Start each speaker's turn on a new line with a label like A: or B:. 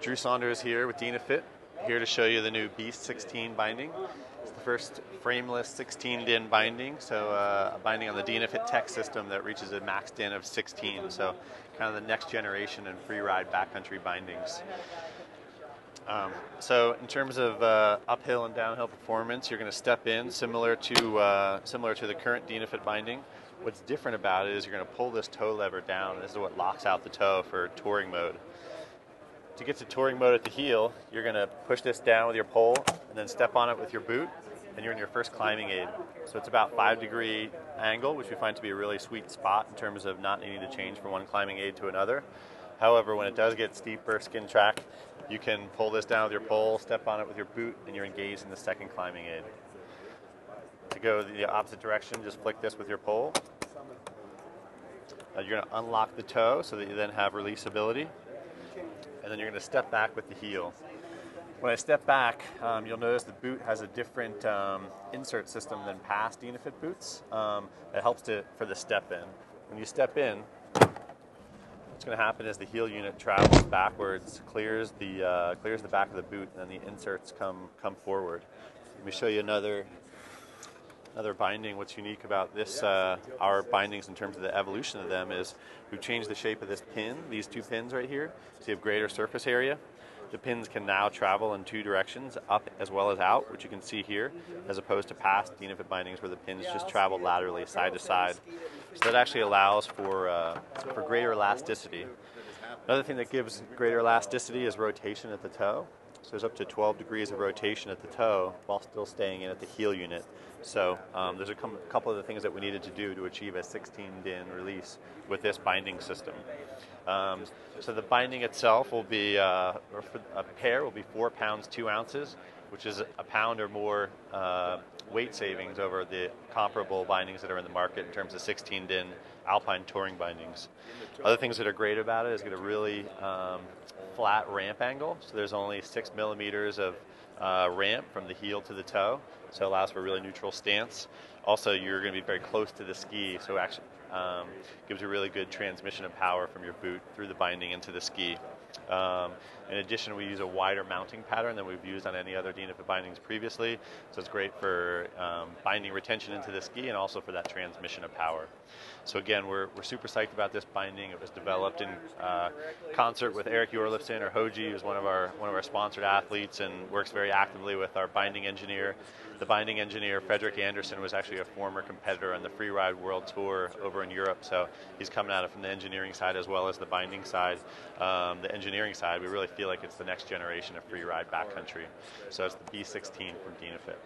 A: Drew Saunders here with Dynafit, here to show you the new BEAST 16 binding. It's the first frameless 16 DIN binding, so a binding on the Dynafit tech system that reaches a max DIN of 16, so kind of the next generation in free ride backcountry bindings. So in terms of uphill and downhill performance, you're going to step in similar to the current Dynafit binding. What's different about it is you're going to pull this toe lever down. This is what locks out the toe for touring mode. To get to touring mode at the heel, you're going to push this down with your pole and then step on it with your boot, and you're in your first climbing aid. So it's about 5-degree angle, which we find to be a really sweet spot in terms of not needing to change from one climbing aid to another. However, when it does get steeper skin track, you can pull this down with your pole, step on it with your boot, and you're engaged in the second climbing aid. To go the opposite direction, just flick this with your pole. You're going to unlock the toe so that you then have releasability. And then you're going to step back with the heel. When I step back, you'll notice the boot has a different insert system than past Dynafit boots. That helps for the step in. When you step in, what's going to happen is the heel unit travels backwards, clears the back of the boot, and then the inserts come forward. Let me show you another binding. What's unique about this, our bindings in terms of the evolution of them, is we've changed the shape of this pin, these two pins right here, so you have greater surface area. The pins can now travel in two directions, up as well as out, which you can see here, as opposed to past Dynafit bindings where the pins just travel laterally, side to side. So that actually allows for greater elasticity. Another thing that gives greater elasticity is rotation at the toe. So there's up to 12 degrees of rotation at the toe while still staying in at the heel unit. So there's a couple of the things that we needed to do to achieve a 16 DIN release with this binding system. So the binding itself will be, a pair will be 4 pounds 2 ounces, which is a pound or more weight savings over the comparable bindings that are in the market in terms of 16 DIN alpine touring bindings. Other things that are great about it is get a really flat ramp angle. So there's only 6 millimeters of ramp from the heel to the toe, so it allows for a really neutral stance. Also, you're going to be very close to the ski, so actually gives you really good transmission of power from your boot through the binding into the ski. In addition, we use a wider mounting pattern than we've used on any other Dynafit bindings previously, so it's great for binding retention into the ski and also for that transmission of power. So again, we're super psyched about this binding. It was developed in concert with Eric Hjorfeifson, or Hoji, who's one of our sponsored athletes and works very actively with our binding engineer. The binding engineer, Frederick Anderson, was actually a former competitor on the Freeride World Tour over in Europe, so he's coming at it from the engineering side as well as the binding side. The engineering side, we really feel like it's the next generation of free ride backcountry. So it's the B16 from Dynafit.